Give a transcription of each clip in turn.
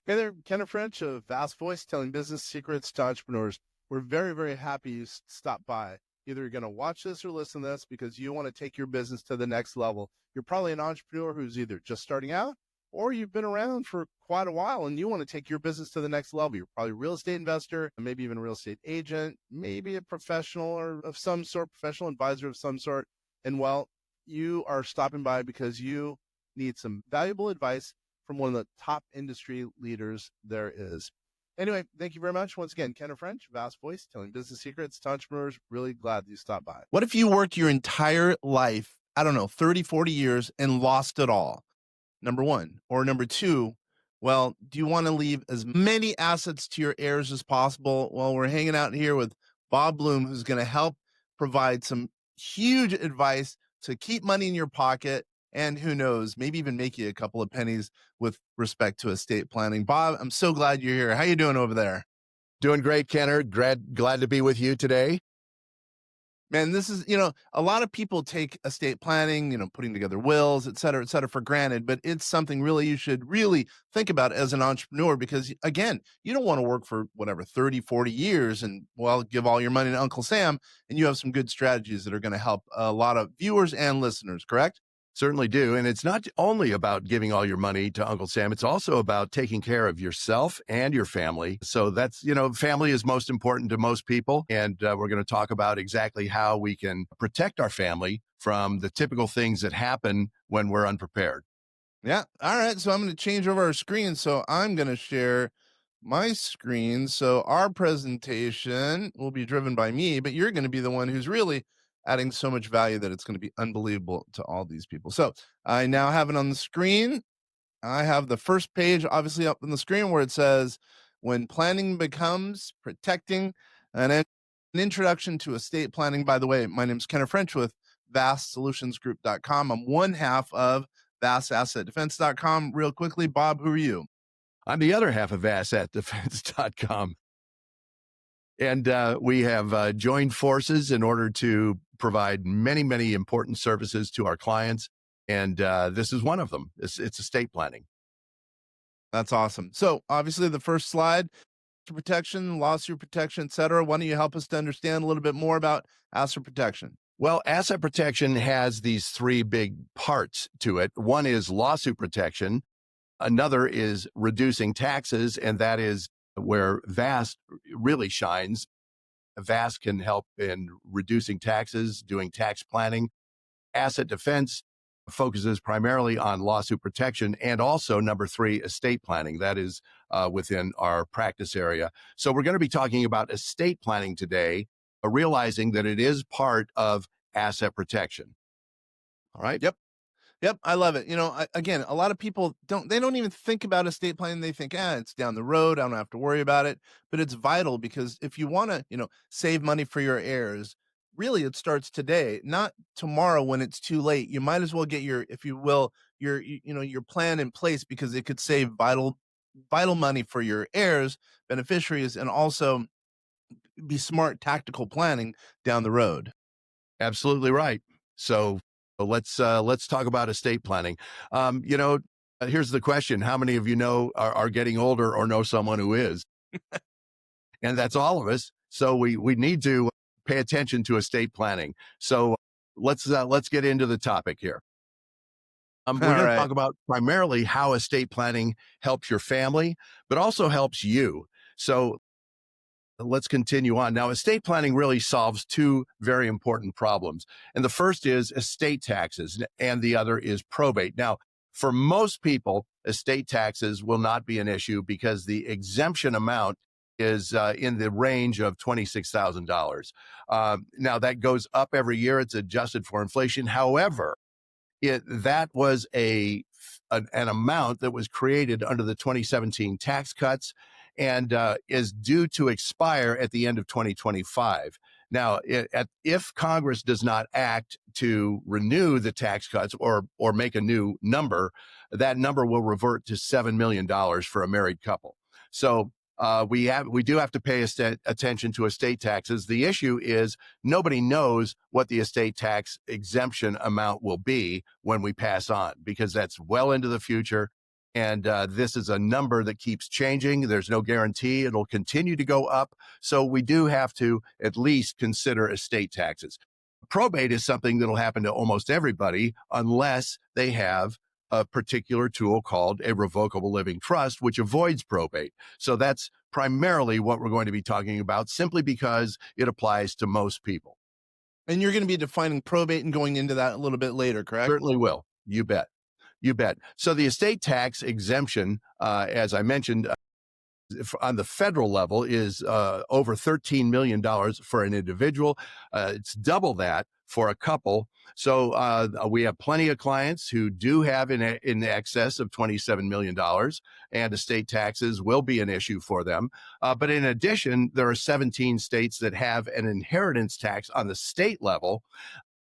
Hey there, Kenneth French of Vast Voice, telling business secrets to entrepreneurs. We're very, very happy you stopped by. Either you're going to watch this or listen to this because you want to take your business to the next level. You're probably an entrepreneur who's either just starting out or you've been around for quite a while and you want to take your business to the next level. You're probably a real estate investor, maybe even a real estate agent, maybe a professional or of some sort, professional advisor of some sort. And well, you are stopping by because you need some valuable advice from one of the top industry leaders there is. Anyway, thank you very much. Once again, Kenneth French, Vast Voice, telling business secrets to entrepreneurs. Really glad you stopped by. What if you worked your entire life, I don't know, 30, 40 years and lost it all? Number one. Or number two, well, do you want to leave as many assets to your heirs as possible? Well, we're hanging out here with Bob Bluhm, who's going to help provide some huge advice to keep money in your pocket. And who knows, maybe even make you a couple of pennies with respect to estate planning. Bob, I'm so glad you're here. How you doing over there? Doing great, Kenner. Glad to be with you today. Man, this is, a lot of people take estate planning, putting together wills, et cetera, for granted, but it's something really you should really think about as an entrepreneur because, again, you don't want to work for whatever, 30, 40 years and, well, give all your money to Uncle Sam, and you have some good strategies that are going to help a lot of viewers and listeners, correct? Certainly do. And it's not only about giving all your money to Uncle Sam. It's also about taking care of yourself and your family. So that's, family is most important to most people. And we're going to talk about exactly how we can protect our family from the typical things that happen when we're unprepared. Yeah. All right. So I'm going to change over our screen. So I'm going to share my screen. So our presentation will be driven by me, but you're going to be the one who's really adding so much value that it's going to be unbelievable to all these people. So I now have it on the screen. I have the first page obviously up on the screen where it says, when planning becomes protecting, an introduction to estate planning. By the way, my name is Kenneth French with vastsolutionsgroup.com. I'm one half of vastassetdefense.com. Real quickly, Bob, who are you? I'm the other half of vastassetdefense.com. And we have joined forces in order to provide many, many important services to our clients. And this is one of them. It's estate planning. That's awesome. So obviously the first slide, protection, lawsuit protection, et cetera. Why don't you help us to understand a little bit more about asset protection? Well, asset protection has these three big parts to it. One is lawsuit protection. Another is reducing taxes, and that is where VAST really shines. VAST can help in reducing taxes, doing tax planning. Asset defense focuses primarily on lawsuit protection, and also number three, estate planning. That is within our practice area. So we're going to be talking about estate planning today, realizing that it is part of asset protection. All right. Yep, I love it. Again, a lot of people don't even think about estate planning. They think, it's down the road. I don't have to worry about it. But it's vital because if you want to, save money for your heirs, really it starts today, not tomorrow when it's too late. You might as well get your, if you will, your plan in place because it could save vital money for your heirs, beneficiaries, and also be smart tactical planning down the road. Absolutely right. So let's talk about estate planning. Here's the question. How many of you are getting older or know someone who is? And that's all of us. So we need to pay attention to estate planning. So let's get into the topic here. We're going to talk about primarily how estate planning helps your family, but also helps you. So let's continue on. Now, estate planning really solves two very important problems. And the first is estate taxes, and the other is probate. Now, for most people, estate taxes will not be an issue because the exemption amount is in the range of $26,000. Now, that goes up every year. It's adjusted for inflation. However, that was an amount that was created under the 2017 tax cuts and is due to expire at the end of 2025. Now, if Congress does not act to renew the tax cuts or make a new number, that number will revert to $7 million for a married couple. So we do have to pay attention to estate taxes. The issue is nobody knows what the estate tax exemption amount will be when we pass on, because that's well into the future. And this is a number that keeps changing. There's no guarantee it'll continue to go up. So we do have to at least consider estate taxes. Probate is something that'll happen to almost everybody unless they have a particular tool called a revocable living trust, which avoids probate. So that's primarily what we're going to be talking about, simply because it applies to most people. And you're going to be defining probate and going into that a little bit later, correct? Certainly will. You bet. You bet. So the estate tax exemption, as I mentioned, on the federal level is over $13 million for an individual. It's double that for a couple. So we have plenty of clients who do have in excess of $27 million, and estate taxes will be an issue for them. But in addition, there are 17 states that have an inheritance tax on the state level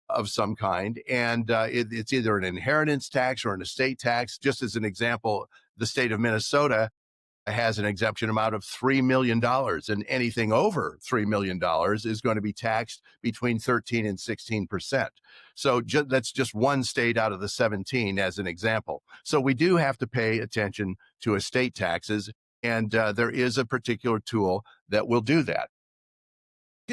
of some kind. And it's either an inheritance tax or an estate tax. Just as an example, the state of Minnesota has an exemption amount of $3 million, and anything over $3 million is going to be taxed between 13 and 16%. So that's just one state out of the 17 as an example. So we do have to pay attention to estate taxes, and there is a particular tool that will do that.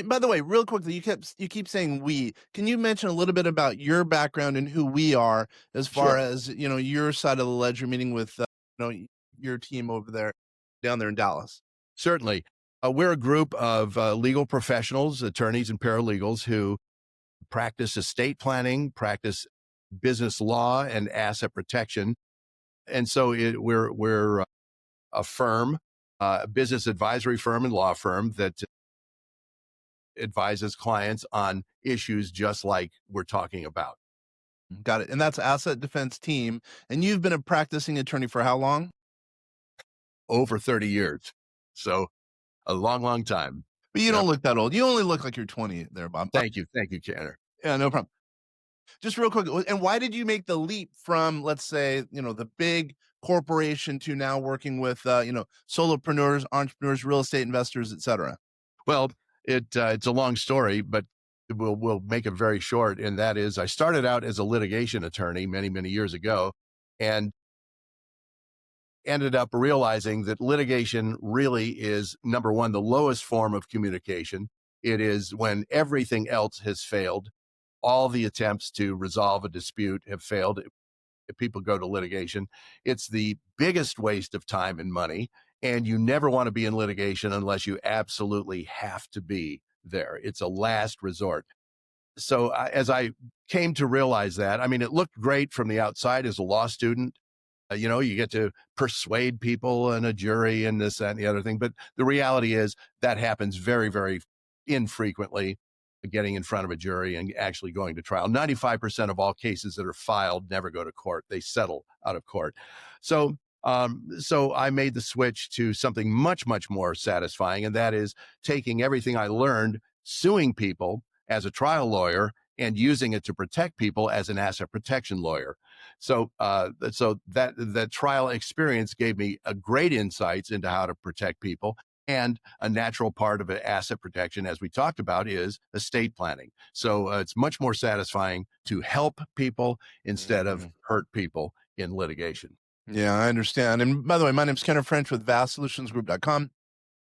By the way, real quickly, you keep saying we. Can you mention a little bit about your background and who we are, as far Sure. as your side of the ledger, meaning with your team over there, down there in Dallas? Certainly. We're a group of legal professionals, attorneys and paralegals who practice estate planning, practice business law and asset protection. And so we're a firm, a business advisory firm and law firm that advises clients on issues just like we're talking about. Got it. And that's Asset Defense Team. And you've been a practicing attorney for how long? Over 30 years. So a long, long time. But you don't look that old. You only look like you're 20 there, Bob. Thank you. Thank you, Tanner. Yeah, no problem. Just real quick. And why did you make the leap from, let's say, the big corporation to now working with, solopreneurs, entrepreneurs, real estate investors, et cetera? Well, it's a long story, but we'll make it very short. And that is, I started out as a litigation attorney many, many years ago, and ended up realizing that litigation really is, number one, the lowest form of communication. It is when everything else has failed. All the attempts to resolve a dispute have failed. If people go to litigation, it's the biggest waste of time and money. And you never want to be in litigation unless you absolutely have to be there. It's a last resort. So as I came to realize that, I mean, it looked great from the outside as a law student. You get to persuade people and a jury and this, that, and the other thing. But the reality is that happens very, very infrequently, getting in front of a jury and actually going to trial. 95% of all cases that are filed never go to court. They settle out of court. So I made the switch to something much, much more satisfying. And that is taking everything I learned, suing people as a trial lawyer, and using it to protect people as an asset protection lawyer. So that trial experience gave me a great insights into how to protect people. And a natural part of asset protection, as we talked about, is estate planning. So it's much more satisfying to help people instead of hurt people in litigation. Yeah, I understand. And by the way, my name's Kenner French with vastsolutionsgroup.com.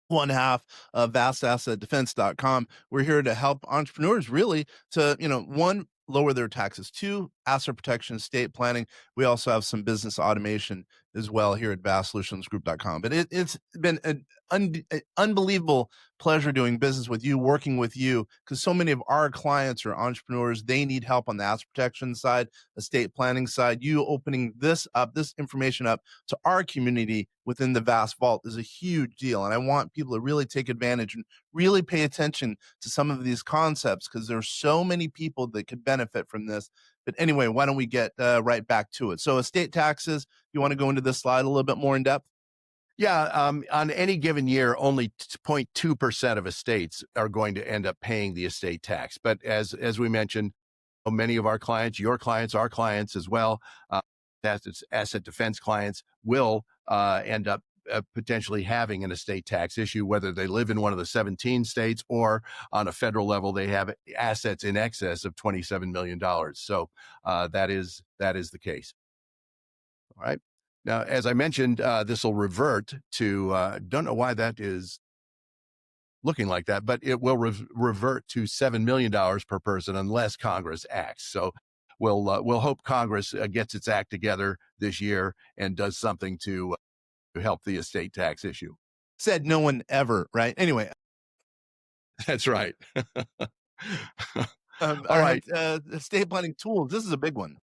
One half of vastassetdefense.com. We're here to help entrepreneurs really to, one, lower their taxes, two, asset protection, estate planning. We also have some business automation as well here at vastsolutionsgroup.com. But it's been an unbelievable pleasure doing business with you, working with you, because so many of our clients are entrepreneurs. They need help on the asset protection side, estate planning side. You opening this information up to our community within the Vast Vault is a huge deal. And I want people to really take advantage and really pay attention to some of these concepts, because there's so many people that could benefit from this. But anyway, why don't we get right back to it? So estate taxes, you want to go into this slide a little bit more in depth? Yeah, on any given year, only 0.2% of estates are going to end up paying the estate tax. But as we mentioned, many of our clients, your clients, our clients as well, asset defense clients will end up potentially having an estate tax issue, whether they live in one of the 17 states or on a federal level, they have assets in excess of $27 million. So that is the case. All right. Now, as I mentioned, this will revert to, don't know why that is looking like that, but it will revert to $7 million per person unless Congress acts. So we'll hope Congress gets its act together this year and does something to help the estate tax issue. Said no one ever, right? Anyway. That's right. All right. Estate planning tools. This is a big one.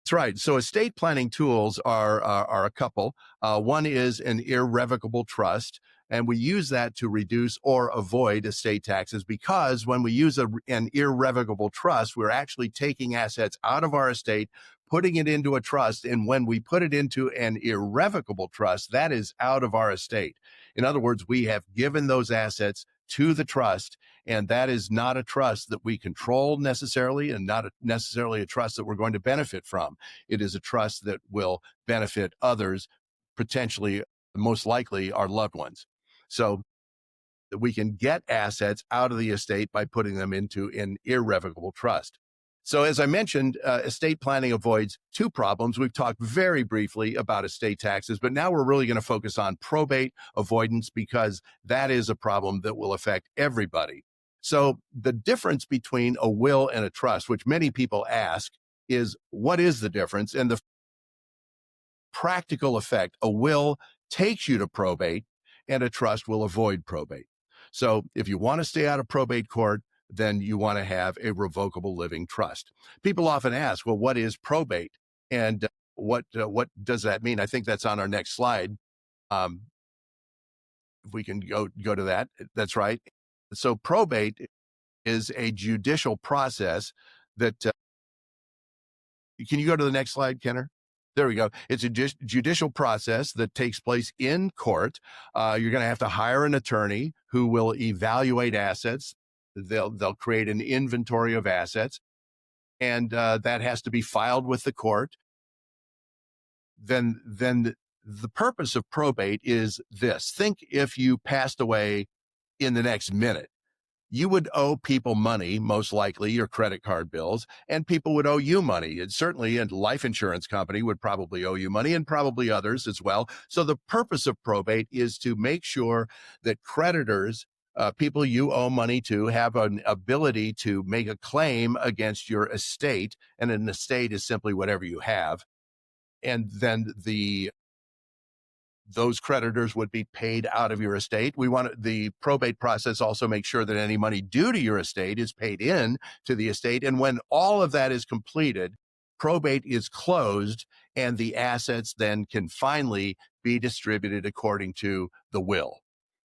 That's right. So estate planning tools are a couple. One is an irrevocable trust, and we use that to reduce or avoid estate taxes, because when we use an irrevocable trust, we're actually taking assets out of our estate, putting it into a trust. And when we put it into an irrevocable trust, that is out of our estate. In other words, we have given those assets to the trust, and that is not a trust that we control necessarily, and not necessarily a trust that we're going to benefit from. It is a trust that will benefit others, potentially, most likely our loved ones. So that we can get assets out of the estate by putting them into an irrevocable trust. So as I mentioned, estate planning avoids two problems. We've talked very briefly about estate taxes, but now we're really going to focus on probate avoidance, because that is a problem that will affect everybody. So the difference between a will and a trust, which many people ask, is what is the difference? And the practical effect: a will takes you to probate and a trust will avoid probate. So if you want to stay out of probate court, then you want to have a revocable living trust. People often ask, well, what is probate? And what does that mean? I think that's on our next slide. If we can go to that, that's right. So probate is a judicial process that, can you go to the next slide, Kenner? There we go. It's a judicial process that takes place in court. You're going to have to hire an attorney who will evaluate assets. They'll create an inventory of assets, and that has to be filed with the court. Then the purpose of probate is this. Think if you passed away in the next minute. You would owe people money, most likely your credit card bills, and people would owe you money. And certainly a life insurance company would probably owe you money, and probably others as well. So the purpose of probate is to make sure that creditors, people you owe money to, have an ability to make a claim against your estate. And an estate is simply whatever you have. And then those creditors would be paid out of your estate. We want the probate process also make sure that any money due to your estate is paid in to the estate. And when all of that is completed, probate is closed, and the assets then can finally be distributed according to the will.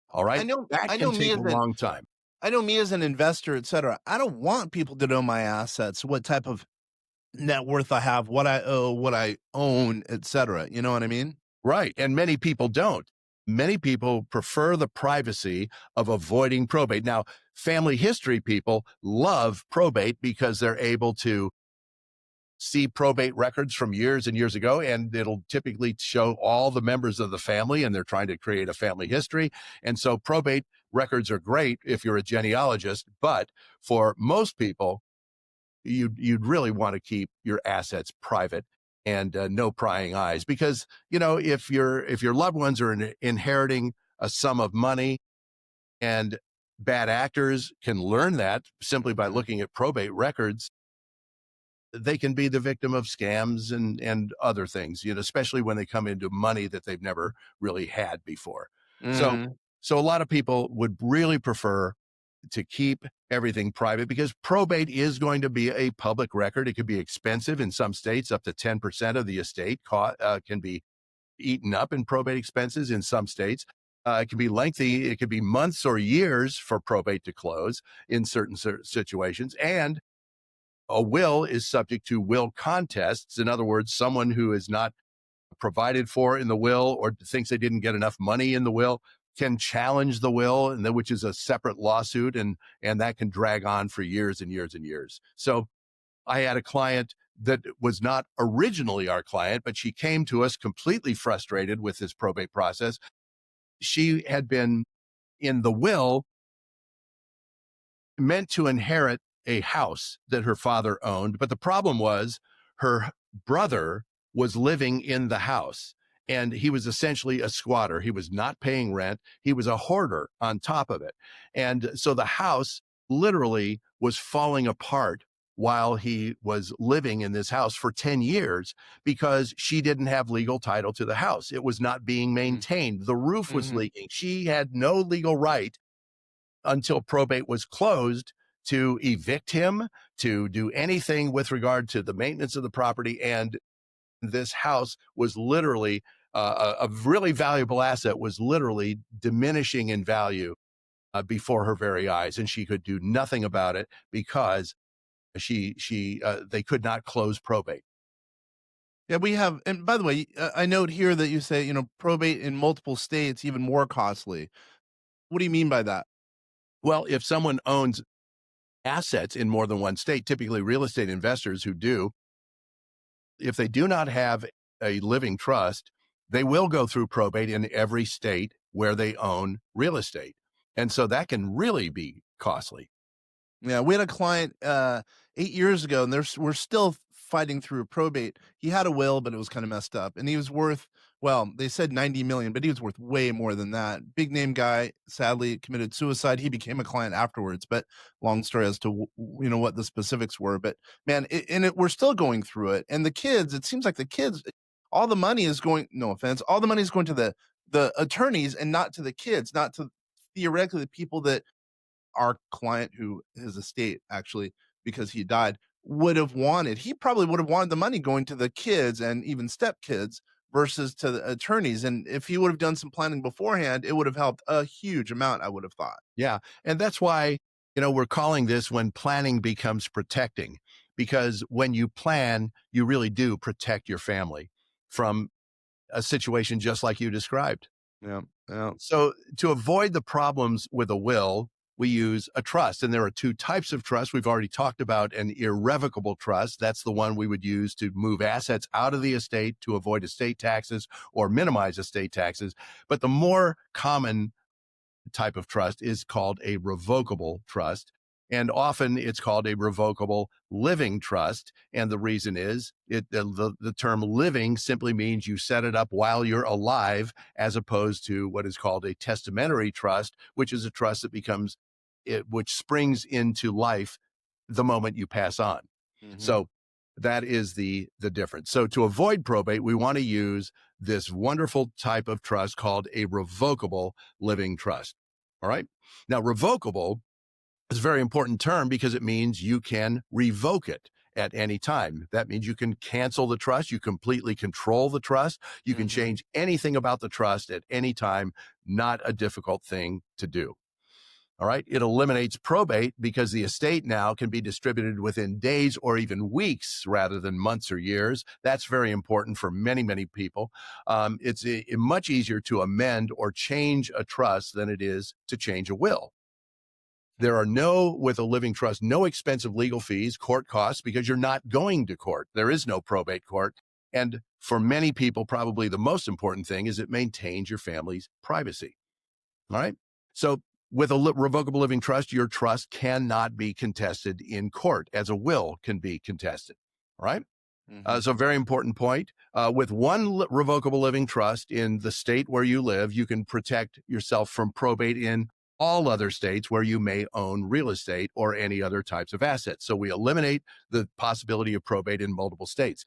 All right. That can take a long time. I know me as an investor, et cetera, I don't want people to know my assets, what type of net worth I have, what I owe, what I own, et cetera. You know what I mean? Right. And many people don't. Many people prefer the privacy of avoiding probate. Now, family history people love probate because they're able to see probate records from years and years ago, and it'll typically show all the members of the family, and they're trying to create a family history. And so probate records are great if you're a genealogist, but for most people, you'd really want to keep your assets private and no prying eyes, because, you know, if your loved ones are inheriting a sum of money, and bad actors can learn that simply by looking at probate records, they can be the victim of scams and other things, you know, especially when they come into money that they've never really had before. So a lot of people would really prefer to keep everything private, because probate is going to be a public record. It could be expensive in some states. Up to 10% of the estate can be eaten up in probate expenses in some states. It can be lengthy. It could be months or years for probate to close in certain situations. And a will is subject to will contests. In other words, someone who is not provided for in the will, or thinks they didn't get enough money in the will, can challenge the will, and which is a separate lawsuit, and that can drag on for years and years and years. So I had a client that was not originally our client, but she came to us completely frustrated with this probate process. She had been in the will meant to inherit a house that her father owned, but the problem was her brother was living in the house. And he was essentially a squatter. He was not paying rent. He was a hoarder on top of it. And so the house literally was falling apart while he was living in this house for 10 years because she didn't have legal title to the house. It was not being maintained. The roof was leaking. She had no legal right until probate was closed to evict him, to do anything with regard to the maintenance of the property. And this house was literally a really valuable asset, was literally diminishing in value before her very eyes, and she could do nothing about it because they could not close probate. Yeah, we have, and by the way, I note here that you say, probate in multiple states even more costly. What do you mean by that? Well, if someone owns assets in more than one state, typically real estate investors who do, if they do not have a living trust, they will go through probate in every state where they own real estate. And so that can really be costly. Yeah, we had a client 8 years ago, and we're still fighting through probate. He had a will, but it was kind of messed up, and he was worth, well, they said 90 million, but he was worth way more than that. Big name guy, sadly committed suicide. He became a client afterwards, but long story as to what the specifics were. But man, we're still going through it, and the kids. It seems like the kids, all the money is going. No offense, all the money is going to the attorneys and not to the kids, not to theoretically the people that our client, who his estate actually, because he died, would have wanted. He probably would have wanted the money going to the kids and even stepkids versus to the attorneys. And if he would have done some planning beforehand, it would have helped a huge amount, I would have thought. Yeah. And that's why, we're calling this when planning becomes protecting, because when you plan, you really do protect your family from a situation just like you described. Yeah. Yeah. So to avoid the problems with a will, we use a trust. And there are two types of trust. We've already talked about an irrevocable trust. That's the one we would use to move assets out of the estate to avoid estate taxes or minimize estate taxes. But the more common type of trust is called a revocable trust. And often it's called a revocable living trust. And the reason is the term living simply means you set it up while you're alive, as opposed to what is called a testamentary trust, which is a trust that which springs into life the moment you pass on. So that is the difference. So to avoid probate, we want to use this wonderful type of trust called a revocable living trust. All right. Now, revocable is a very important term because it means you can revoke it at any time. That means you can cancel the trust. You completely control the trust. You can change anything about the trust at any time. Not a difficult thing to do. All right. It eliminates probate because the estate now can be distributed within days or even weeks rather than months or years. That's very important for many, many people. It's much easier to amend or change a trust than it is to change a will. There are with a living trust, no expensive legal fees, court costs, because you're not going to court. There is no probate court. And for many people, probably the most important thing is it maintains your family's privacy. All right. So with a revocable living trust, your trust cannot be contested in court as a will can be contested. All right. So a very important point. With one revocable living trust in the state where you live, you can protect yourself from probate in all other states where you may own real estate or any other types of assets. So we eliminate the possibility of probate in multiple states.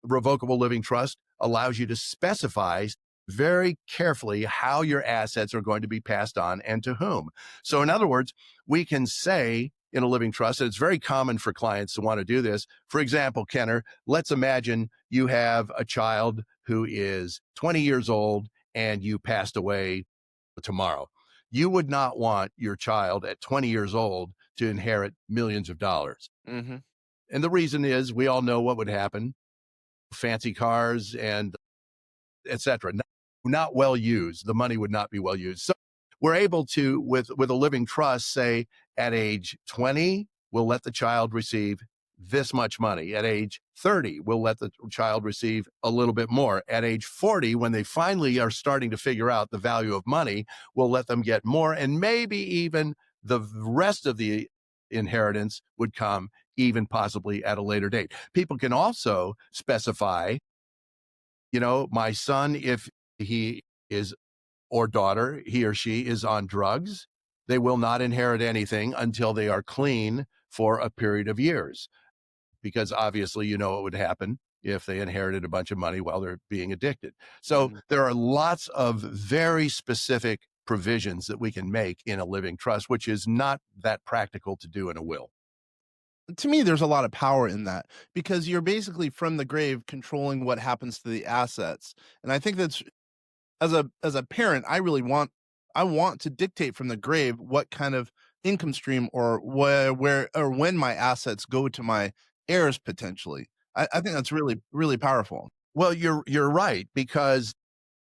Revocable living trust allows you to specify very carefully how your assets are going to be passed on and to whom. So in other words, we can say in a living trust, and it's very common for clients to want to do this. For example, Kenner, let's imagine you have a child who is 20 years old and you passed away tomorrow. You would not want your child at 20 years old to inherit millions of dollars. And the reason is we all know what would happen. Fancy cars and etc. Not well used. The money would not be well used. So we're able to, with a living trust, say at age 20, we'll let the child receive this much money. At age 30, we'll let the child receive a little bit more. At age 40, when they finally are starting to figure out the value of money, we'll let them get more. And maybe even the rest of the inheritance would come even possibly at a later date. People can also specify My son, if he is or daughter, he or she is on drugs, they will not inherit anything until they are clean for a period of years. Because obviously, what would happen if they inherited a bunch of money while they're being addicted. So there are lots of very specific provisions that we can make in a living trust, which is not that practical to do in a will. To me, there's a lot of power in that because you're basically from the grave controlling what happens to the assets. And I think that's as a parent, I want to dictate from the grave what kind of income stream or where or when my assets go to my heirs potentially. I think that's really, really powerful. Well, you're right, because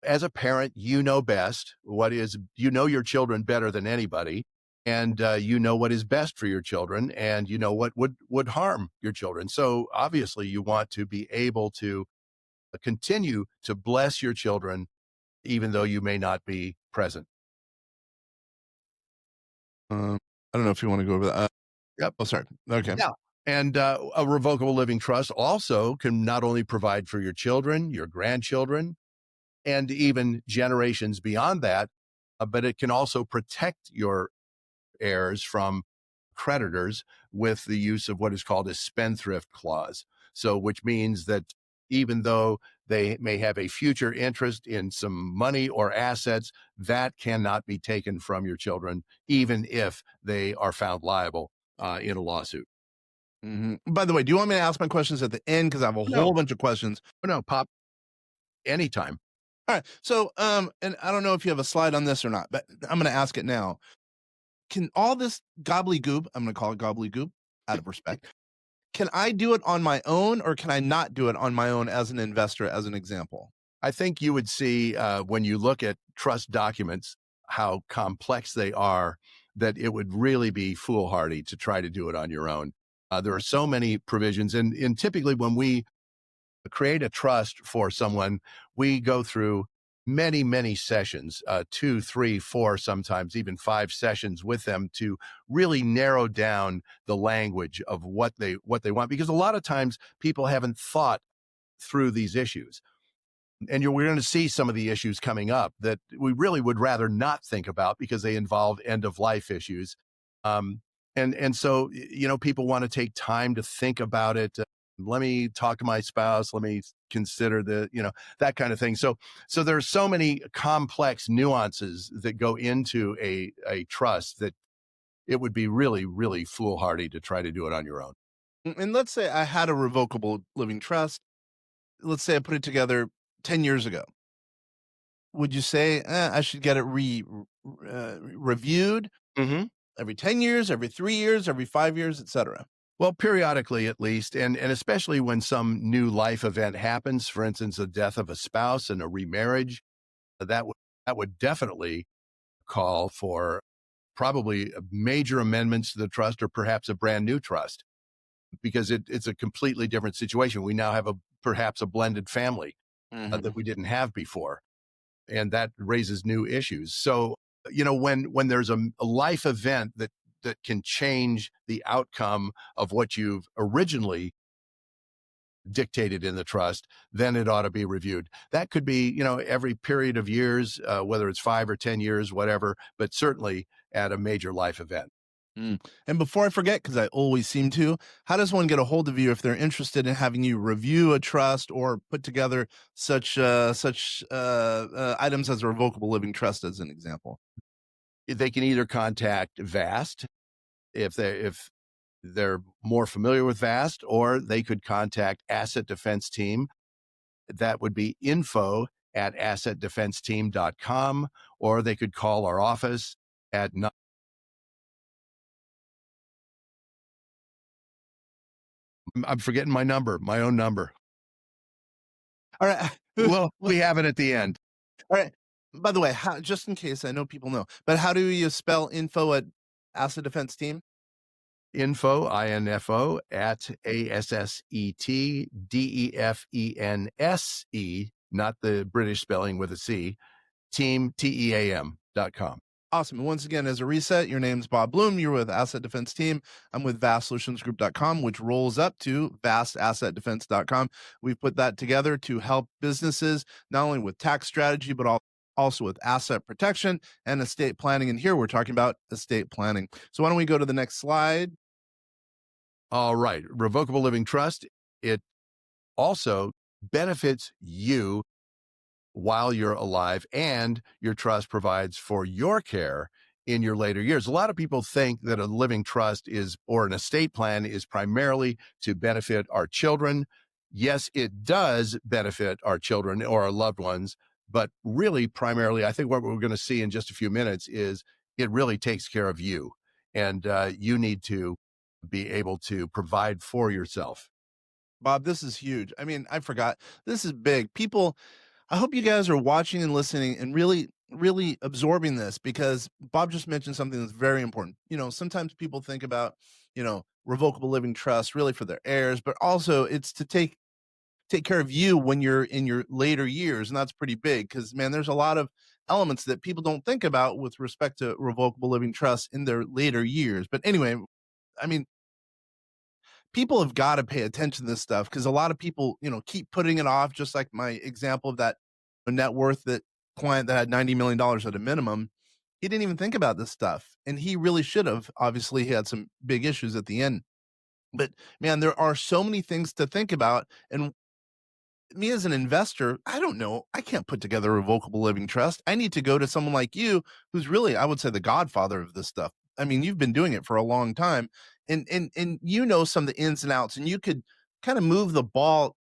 as a parent, you know best you know your children better than anybody, and you know what is best for your children, and you know what would harm your children. So obviously, you want to be able to continue to bless your children, even though you may not be present. I don't know if you want to go over that. Yep. Oh, sorry. Okay. Yeah. And a revocable living trust also can not only provide for your children, your grandchildren, and even generations beyond that, but it can also protect your heirs from creditors with the use of what is called a spendthrift clause. So, which means that even though they may have a future interest in some money or assets, that cannot be taken from your children, even if they are found liable in a lawsuit. By the way, do you want me to ask my questions at the end? Because I have a whole bunch of questions. No, Pop, anytime. All right. So, and I don't know if you have a slide on this or not, but I'm going to ask it now. Can all this gobbledygook, I'm going to call it gobbledygook out of respect, can I do it on my own or can I not do it on my own as an investor, as an example? I think you would see when you look at trust documents how complex they are, that it would really be foolhardy to try to do it on your own. There are so many provisions, and typically when we create a trust for someone, we go through many, many sessions, 2, 3, 4, sometimes even 5 sessions with them to really narrow down the language of what they want, because a lot of times people haven't thought through these issues. And we're going to see some of the issues coming up that we really would rather not think about because they involve end of life issues. And so, people want to take time to think about it. Let me talk to my spouse. Let me consider that kind of thing. So there's so many complex nuances that go into a trust that it would be really, really foolhardy to try to do it on your own. And let's say I had a revocable living trust. Let's say I put it together 10 years ago. Would you say I should get it reviewed every 10 years, every 3 years, every 5 years, etc.? Well, periodically at least, and especially when some new life event happens, for instance, the death of a spouse and a remarriage, that would definitely call for probably major amendments to the trust or perhaps a brand new trust, because it's a completely different situation. We now have perhaps a blended family that we didn't have before, and that raises new issues. So, when there's a life event that can change the outcome of what you've originally dictated in the trust, then it ought to be reviewed. That could be, every period of years, whether it's 5 or 10 years, whatever, but certainly at a major life event. And before I forget, because I always seem to, how does one get a hold of you if they're interested in having you review a trust or put together such items as a revocable living trust, as an example? They can either contact VAST if they're more familiar with VAST, or they could contact Asset Defense Team. That would be info@assetdefenseteam.com, or they could call our office at I'm forgetting my own number. All right. Well, we have it at the end. All right. By the way, just in case, I know people know, but how do you spell info at Asset Defense Team? Info, INFO, at ASSETDEFENSE, not the British spelling with a C, team, TEAM.com. Awesome. And once again, as a reset, your name's Bob Bluhm. You're with Asset Defense Team. I'm with vastsolutionsgroup.com, which rolls up to vastassetdefense.com. We've put that together to help businesses, not only with tax strategy, but also with asset protection and estate planning. And here we're talking about estate planning. So why don't we go to the next slide? All right. Revocable living trust, it also benefits you while you're alive, and your trust provides for your care in your later years. A lot of people think that a living trust or an estate plan is primarily to benefit our children. Yes, it does benefit our children or our loved ones, but really primarily, I think what we're going to see in just a few minutes is it really takes care of you, and you need to be able to provide for yourself. Bob, this is huge. I mean, I forgot. This is big. People, I hope you guys are watching and listening and really, really absorbing this, because Bob just mentioned something that's very important. Sometimes people think about, revocable living trust really for their heirs, but also it's to take care of you when you're in your later years. And that's pretty big, because, man, there's a lot of elements that people don't think about with respect to revocable living trust in their later years. But anyway, I mean, people have got to pay attention to this stuff, because a lot of people, keep putting it off. Just like my example of that net worth that client that had $90 million at a minimum. He didn't even think about this stuff, and he really should have. Obviously, he had some big issues at the end. But man, there are so many things to think about. And me as an investor, I don't know. I can't put together a revocable living trust. I need to go to someone like you, who's really, I would say, the godfather of this stuff. I mean, you've been doing it for a long time, and you know some of the ins and outs, and you could kind of move the ball,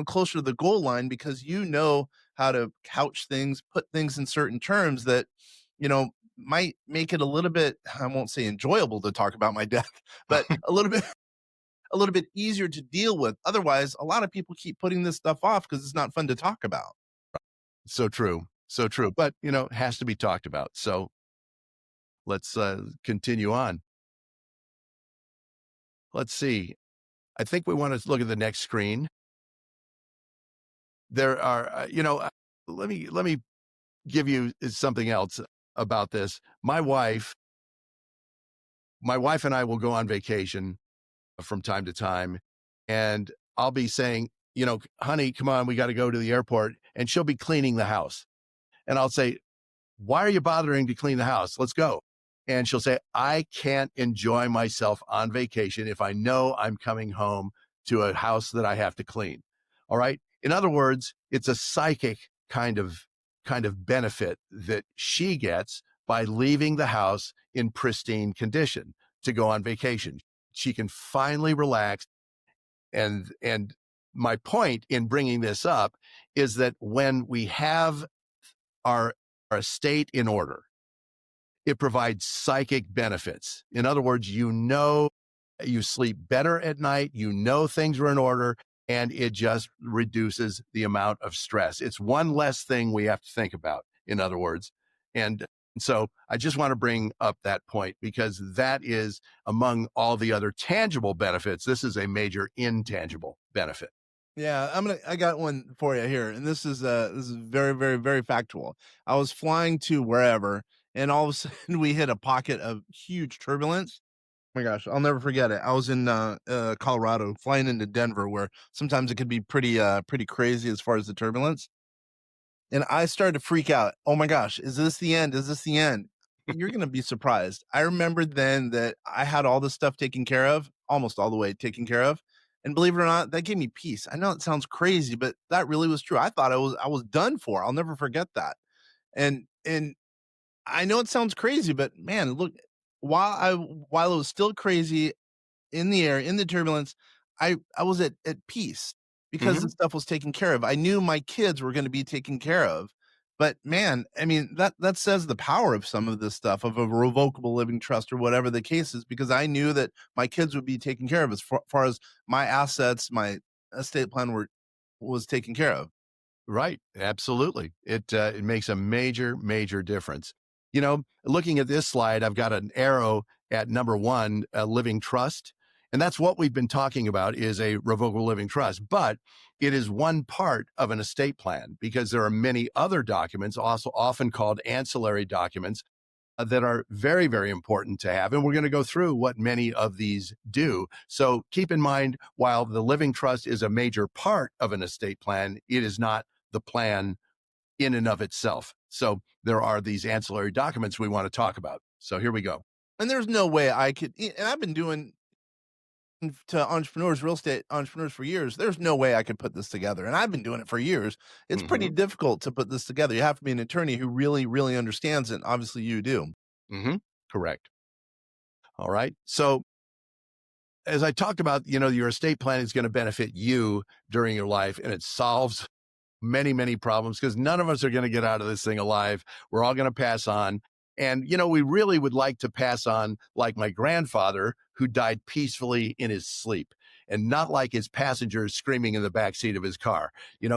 closer to the goal line, because you know how to couch things, put things in certain terms that, might make it a little bit, I won't say enjoyable to talk about my death, but a little bit easier to deal with. Otherwise, a lot of people keep putting this stuff off because it's not fun to talk about. So true. So true. But, it has to be talked about. So let's continue on. Let's see. I think we want to look at the next screen. There are, let me give you something else about this. My wife and I will go on vacation from time to time, and I'll be saying, honey, come on, we got to go to the airport. And she'll be cleaning the house. And I'll say, why are you bothering to clean the house? Let's go. And she'll say, I can't enjoy myself on vacation if I know I'm coming home to a house that I have to clean. All right. In other words, it's a psychic kind of benefit that she gets by leaving the house in pristine condition to go on vacation. She can finally relax. And my point in bringing this up is that when we have our estate in order, it provides psychic benefits. In other words, you sleep better at night, things are in order, and it just reduces the amount of stress. It's one less thing we have to think about, in other words. And so I just want to bring up that point, because that is, among all the other tangible benefits, this is a major intangible benefit. Yeah, I got one for you here. And this is very, very, very factual. I was flying to wherever, and all of a sudden we hit a pocket of huge turbulence. Oh my gosh, I'll never forget it. I was in Colorado, flying into Denver, where sometimes it could be pretty crazy as far as the turbulence. And I started to freak out. Oh my gosh, is this the end? Is this the end? You're going to be surprised. I remembered then that I had all this stuff taken care of, almost all the way taken care of. And believe it or not, that gave me peace. I know it sounds crazy, but that really was true. I thought I was done for. I'll never forget that. And I know it sounds crazy, but man, look, while it was still crazy in the air, in the turbulence, I was at peace, because the stuff was taken care of. I knew my kids were going to be taken care of. But man, I mean, that says the power of some of this stuff, of a revocable living trust or whatever the case is, because I knew that my kids would be taken care of as far as my assets, my estate plan was taken care of. Right. Absolutely. It makes a major, major difference. Looking at this slide, I've got an arrow at number 1, a living trust. And that's what we've been talking about, is a revocable living trust. But it is one part of an estate plan, because there are many other documents, also often called ancillary documents, that are very, very important to have. And we're going to go through what many of these do. So keep in mind, while the living trust is a major part of an estate plan, it is not the plan in and of itself. So there are these ancillary documents we want to talk about. So here we go. And there's no way I could, and I've been doing to entrepreneurs, real estate entrepreneurs for years. There's no way I could put this together. And I've been doing it for years. It's pretty difficult to put this together. You have to be an attorney who really, really understands it. Obviously you do. Correct. All right. So as I talked about, your estate plan is going to benefit you during your life, and it solves many, many problems because none of us are going to get out of this thing alive. We're all going to pass on. And, we really would like to pass on like my grandfather, who died peacefully in his sleep, and not like his passengers screaming in the backseat of his car.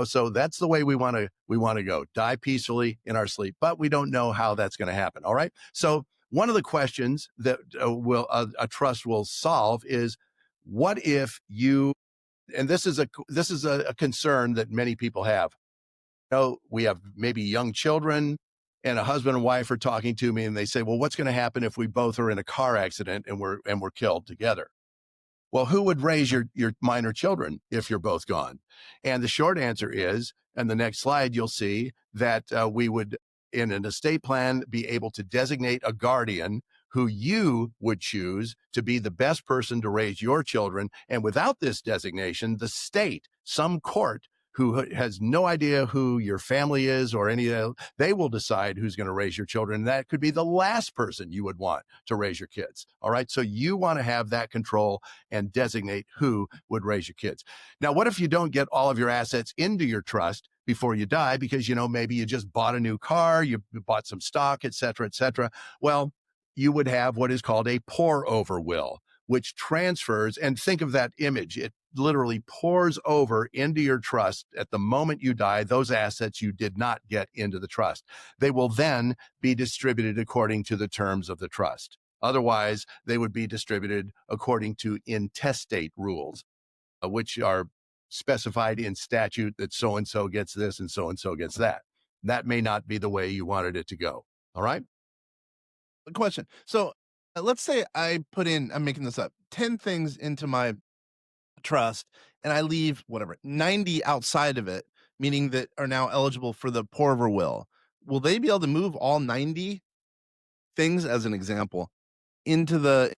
So that's the way we want to go, die peacefully in our sleep, but we don't know how that's going to happen. All right. So one of the questions that a trust will solve is, what if you, and this is a concern that many people have. We have maybe young children, and a husband and wife are talking to me, and they say, well, what's going to happen if we both are in a car accident and we're killed together? Well, who would raise your minor children if you're both gone? And the short answer is, and the next slide, you'll see that we would, in an estate plan, be able to designate a guardian who you would choose to be the best person to raise your children. And without this designation, the state, some court who has no idea who your family is or they will decide who's going to raise your children. And that could be the last person you would want to raise your kids. All right. So you want to have that control and designate who would raise your kids. Now, what if you don't get all of your assets into your trust before you die because, maybe you just bought a new car, you bought some stock, et cetera, et cetera. Well, you would have what is called a pour over will, which transfers, and think of that image. It literally pours over into your trust at the moment you die, those assets you did not get into the trust. They will then be distributed according to the terms of the trust. Otherwise, they would be distributed according to intestate rules, which are specified in statute that so-and-so gets this and so-and-so gets that. That may not be the way you wanted it to go. All right? Question. So let's say I'm making this up, 10 things into my trust, and I leave 90 outside of it, meaning that are now eligible for the pour over will. Will they be able to move all 90 things, as an example, into the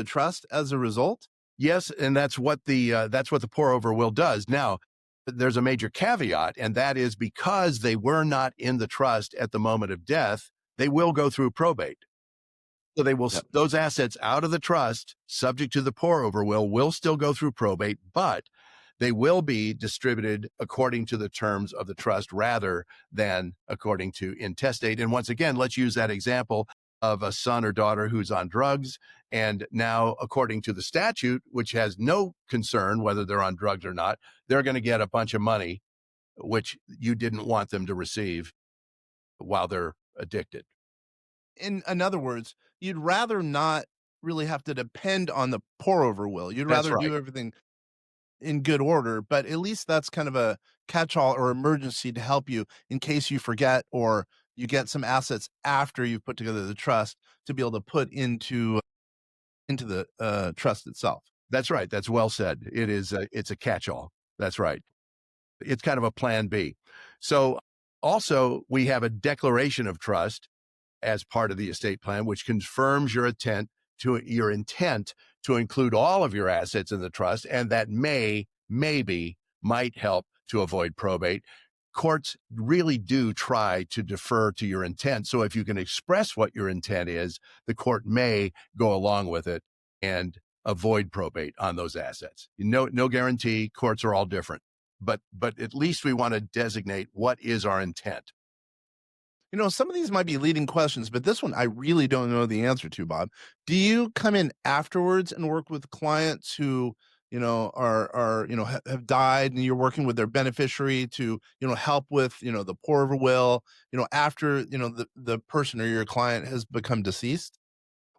trust as a result? Yes, and that's what the pour over will does. Now, there's a major caveat, and that is because they were not in the trust at the moment of death, they will go through probate. So they will, those assets out of the trust, subject to the pour over will still go through probate, but they will be distributed according to the terms of the trust rather than according to intestate. And once again, let's use that example of a son or daughter who's on drugs. And now, according to the statute, which has no concern whether they're on drugs or not, they're going to get a bunch of money, which you didn't want them to receive while they're addicted. In other words, you'd rather not really have to depend on the pour over will. You'd rather do everything in good order, but at least that's kind of a catch-all or emergency to help you in case you forget or you get some assets after you've put together the trust to be able to put into the trust itself. That's right. That's well said. It's a catch-all. That's right. It's kind of a plan B. So also we have a declaration of trust as part of the estate plan, which confirms your intent to include all of your assets in the trust, and that might help to avoid probate. Courts really do try to defer to your intent. So if you can express what your intent is, the court may go along with it and avoid probate on those assets. No guarantee. Courts are all different, but at least we want to designate what is our intent. Some of these might be leading questions, but this one I really don't know the answer to, Bob. Do you come in afterwards and work with clients who, have died, and you're working with their beneficiary to, help with, the pour over will, after, the person or your client has become deceased?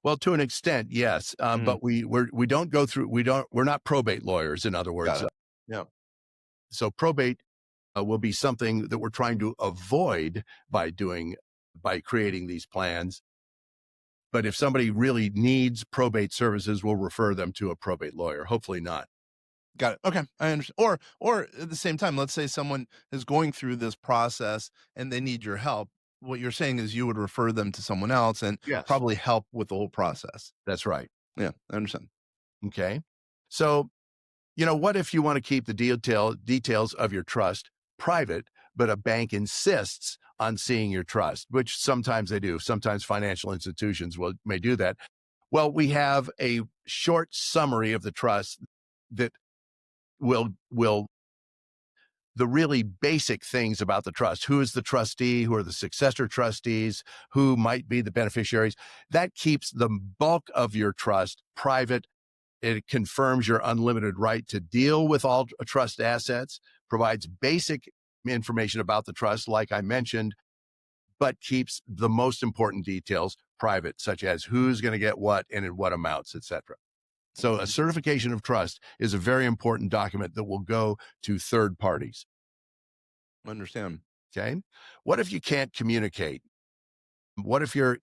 Well, to an extent, yes. But we don't go through, we're not probate lawyers, in other words. Yeah. So probate will be something that we're trying to avoid by creating these plans. But if somebody really needs probate services, we'll refer them to a probate lawyer. Hopefully not. Got it. Okay, I understand. Or at the same time, let's say someone is going through this process and they need your help. What you're saying is you would refer them to someone else and Yes, probably help with the whole process. that's right. Yeah, I understand. Okay. So, what if you want to keep the details of your trust private, but a bank insists on seeing your trust, which sometimes they do. Sometimes financial institutions may do that. Well, we have a short summary of the trust that will the really basic things about the trust. Who is the trustee? Who are the successor trustees? Who might be the beneficiaries? That keeps the bulk of your trust private. It confirms your unlimited right to deal with all trust assets, provides basic information about the trust, like I mentioned, but keeps the most important details private, such as who's going to get what and in what amounts, etc. So a certification of trust is a very important document that will go to third parties. Understand. Okay. What if you can't communicate? What if you're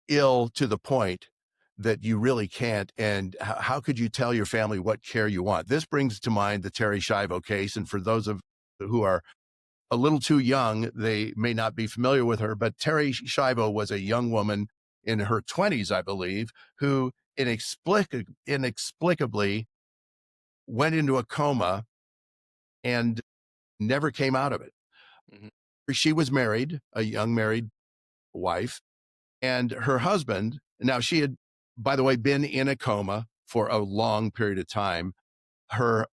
ill to the point that you really can't? And how could you tell your family what care you want? This brings to mind the Terry Schiavo case. And for those of who are a little too young, they may not be familiar with her, but Terry Schiavo was a young woman in her 20s, I believe, who inexplicably went into a coma and never came out of it. Mhm. She was married, a young married wife, and her husband, now she had, by the way, been in a coma for a long period of time. Her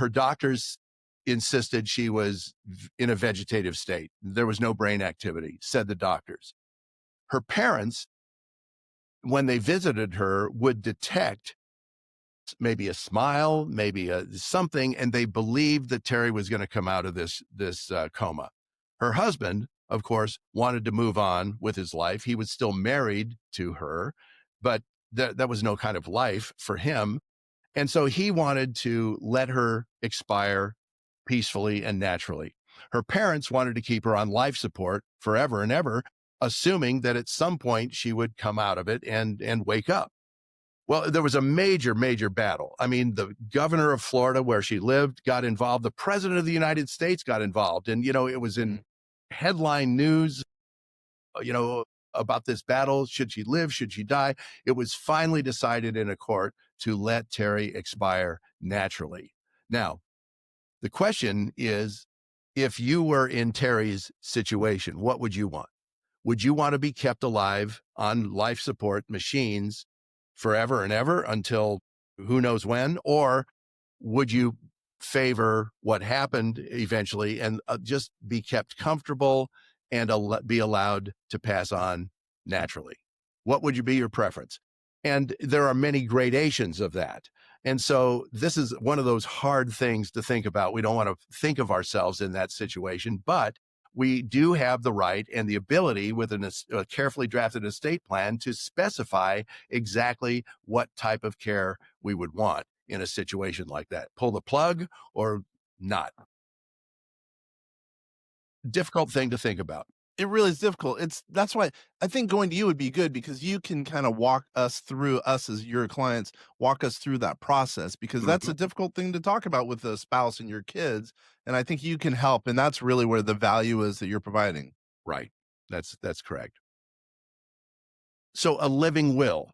doctors insisted she was in a vegetative state. There was no brain activity, said the doctors. Her parents, when they visited her, would detect maybe a smile, maybe something, and they believed that Terry was going to come out of this coma. Her husband, of course, wanted to move on with his life. He was still married to her, but that was no kind of life for him. And so he wanted to let her expire peacefully and naturally. Her parents wanted to keep her on life support forever and ever, assuming that at some point she would come out of it and wake up. Well, there was a major, major battle. I mean, the governor of Florida, where she lived, got involved. The president of the United States got involved. And, it was in headline news, about this battle. Should she live? Should she die? It was finally decided in a court to let Terry expire naturally. Now, the question is, if you were in Terry's situation, what would you want? Would you want to be kept alive on life support machines forever and ever until who knows when? Or would you favor what happened eventually and just be kept comfortable and be allowed to pass on naturally? What would be your preference? And there are many gradations of that. And so this is one of those hard things to think about. We don't want to think of ourselves in that situation, but we do have the right and the ability with a carefully drafted estate plan to specify exactly what type of care we would want in a situation like that. Pull the plug or not. Difficult thing to think about. It really is difficult. That's why I think going to you would be good, because you can kind of walk us as your clients, walk us through that process, because that's a difficult thing to talk about with a spouse and your kids. And I think you can help. And that's really where the value is that you're providing. Right. That's correct. So a living will,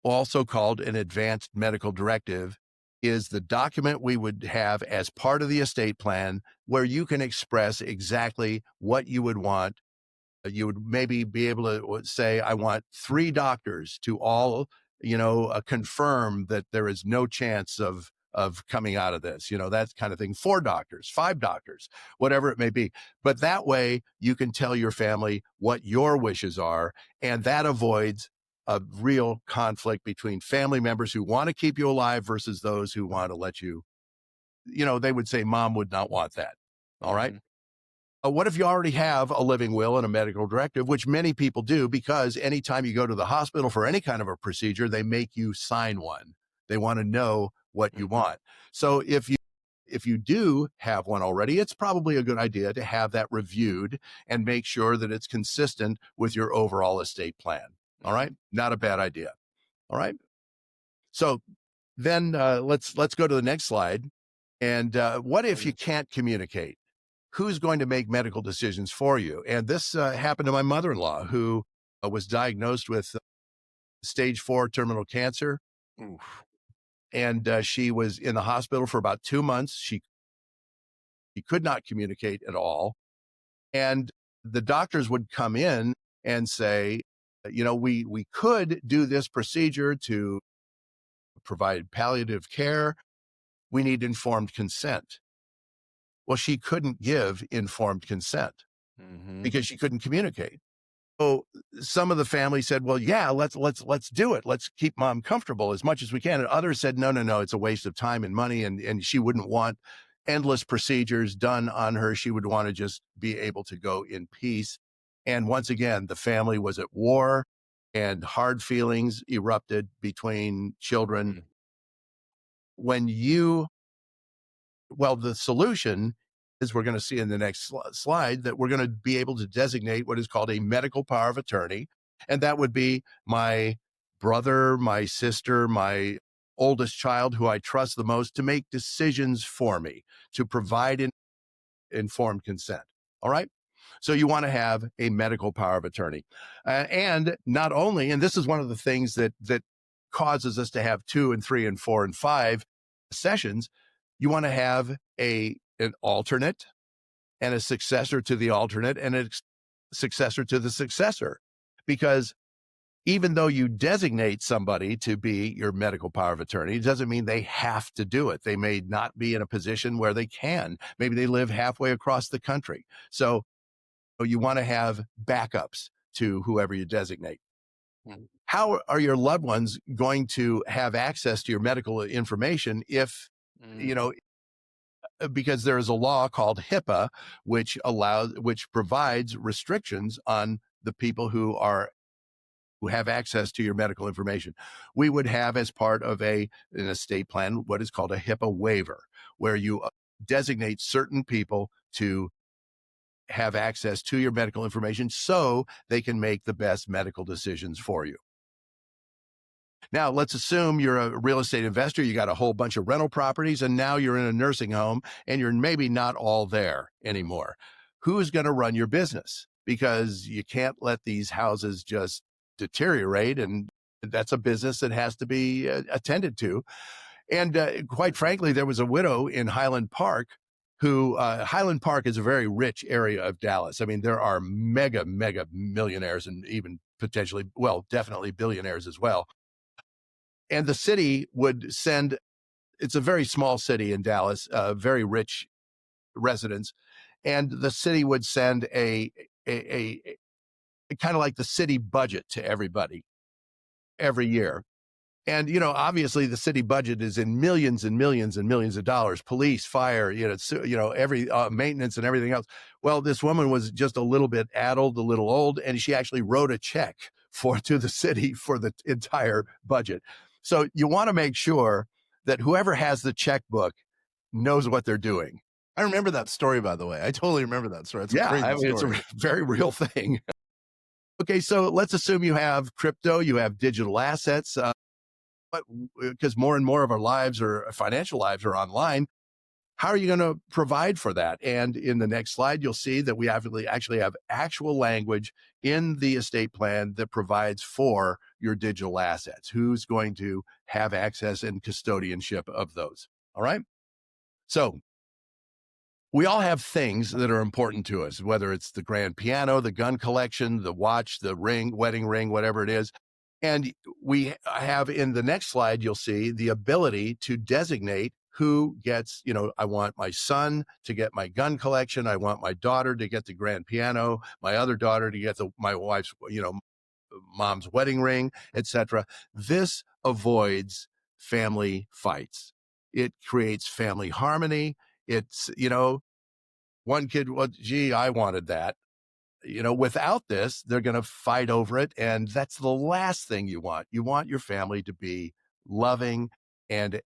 also called an advanced medical directive, is the document we would have as part of the estate plan where you can express exactly what you would want. You would maybe be able to say, I want 3 doctors to all, confirm that there is no chance of coming out of this, that kind of thing. 4 doctors, 5 doctors, whatever it may be. But that way you can tell your family what your wishes are, and that avoids a real conflict between family members who want to keep you alive versus those who want to let you, they would say mom would not want that. All right. What if you already have a living will and a medical directive, which many people do, because anytime you go to the hospital for any kind of a procedure, they make you sign one. They want to know what you want. So if you do have one already, it's probably a good idea to have that reviewed and make sure that it's consistent with your overall estate plan. All right. Not a bad idea. All right. So then let's go to the next slide. And what if you can't communicate? Who's going to make medical decisions for you? And this happened to my mother-in-law, who was diagnosed with stage 4 terminal cancer. Oof. And she was in the hospital for about 2 months. She could not communicate at all. And the doctors would come in and say, we could do this procedure to provide palliative care. We need informed consent. Well, she couldn't give informed consent because she couldn't communicate. So some of the family said, well, yeah, let's do it. Let's keep mom comfortable as much as we can. And others said, no, it's a waste of time and money. And she wouldn't want endless procedures done on her. She would want to just be able to go in peace. And once again, the family was at war and hard feelings erupted between children. The solution is, we're going to see in the next slide, that we're going to be able to designate what is called a medical power of attorney. And that would be my brother, my sister, my oldest child, who I trust the most, to make decisions for me, to provide informed consent. All right. So you want to have a medical power of attorney. And not only, and this is one of the things that causes us to have 2 and 3 and 4 and 5 sessions, you want to have an alternate and a successor to the alternate and a successor to the successor. Because even though you designate somebody to be your medical power of attorney, it doesn't mean they have to do it. They may not be in a position where they can. Maybe they live halfway across the country. So you want to have backups to whoever you designate. How are your loved ones going to have access to your medical information if, because there is a law called HIPAA, which provides restrictions on the people who have access to your medical information. We would have, as part of an estate plan, what is called a HIPAA waiver, where you designate certain people to have access to your medical information so they can make the best medical decisions for you. Now, let's assume you're a real estate investor. You got a whole bunch of rental properties, and now you're in a nursing home, and you're maybe not all there anymore. Who's going to run your business? Because you can't let these houses just deteriorate, and that's a business that has to be attended to. And quite frankly, there was a widow in Highland Park who, Highland Park is a very rich area of Dallas. I mean, there are mega millionaires, and even potentially, definitely billionaires as well. And the city would send, it's a very small city in Dallas, very rich residents. And the city would send a kind of like the city budget to everybody every year. And, obviously the city budget is in millions and millions and millions of dollars, police, fire, every maintenance and everything else. Well, this woman was just a little bit addled, a little old, and she actually wrote a check to the city for the entire budget. So you want to make sure that whoever has the checkbook knows what they're doing. I remember that story, by the way. I totally remember that story. It's a crazy story. It's a very real thing. Okay, so let's assume you have crypto, you have digital assets, because more and more of our financial lives are online. How are you going to provide for that? And in the next slide, you'll see that we actually have actual language in the estate plan that provides for your digital assets. Who's going to have access and custodianship of those? All right. So we all have things that are important to us, whether it's the grand piano, the gun collection, the watch, the ring, wedding ring, whatever it is. And we have, in the next slide, you'll see the ability to designate who gets, I want my son to get my gun collection. I want my daughter to get the grand piano, my other daughter to get my wife's, mom's wedding ring, etc. This avoids family fights. It creates family harmony. It's, one kid, I wanted that. Without this, they're going to fight over it. And that's the last thing you want. You want your family to be loving and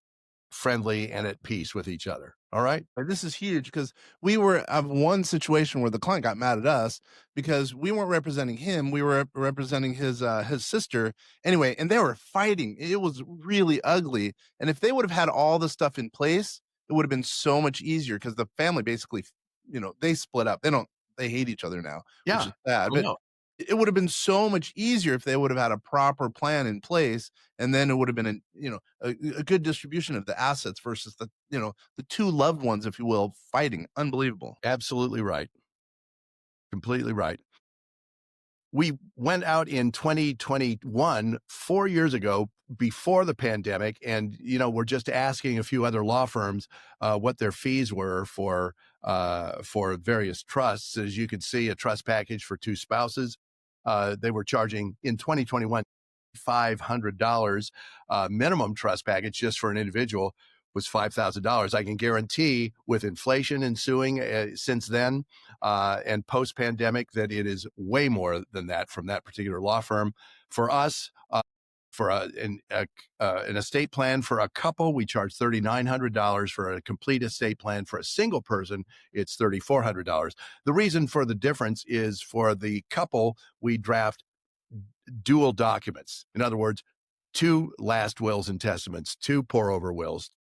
friendly and at peace with each other. All right. This is huge because we were of one situation where the client got mad at us because we weren't representing him. We were representing his sister anyway, and they were fighting. It was really ugly. And if they would have had all the stuff in place, it would have been so much easier because the family basically, they split up. They hate each other now, which Yeah. is sad. I But know. it would have been so much easier if they would have had a proper plan in place, and then it would have been a good distribution of the assets versus the two loved ones, if you will, fighting. Unbelievable. Absolutely right. Completely right. We went out in 2021, 4 years ago, before the pandemic, and we're just asking a few other law firms what their fees were for various trusts. As you can see, a trust package for two spouses, they were charging in 2021 $500. Minimum trust package just for an individual was $5,000. I can guarantee, with inflation ensuing since then and post pandemic, that it is way more than that from that particular law firm. For us, for an estate plan for a couple, we charge $3,900. For a complete estate plan for a single person, it's $3,400. The reason for the difference is, for the couple, we draft dual documents. In other words, two last wills and testaments, two pour over wills,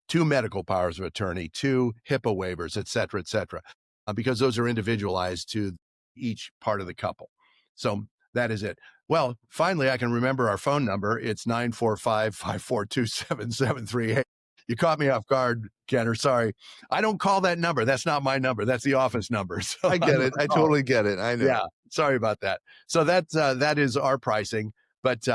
two medical powers of attorney, two HIPAA waivers, et cetera, because those are individualized to each part of the couple. So that is it. Well, finally, I can remember our phone number. It's 945-542-7738. You caught me off guard, Kenner. Sorry. I don't call that number. That's not my number. That's the office number. So I get it. I totally get it. I know. Yeah. Sorry about that. So that is our pricing. But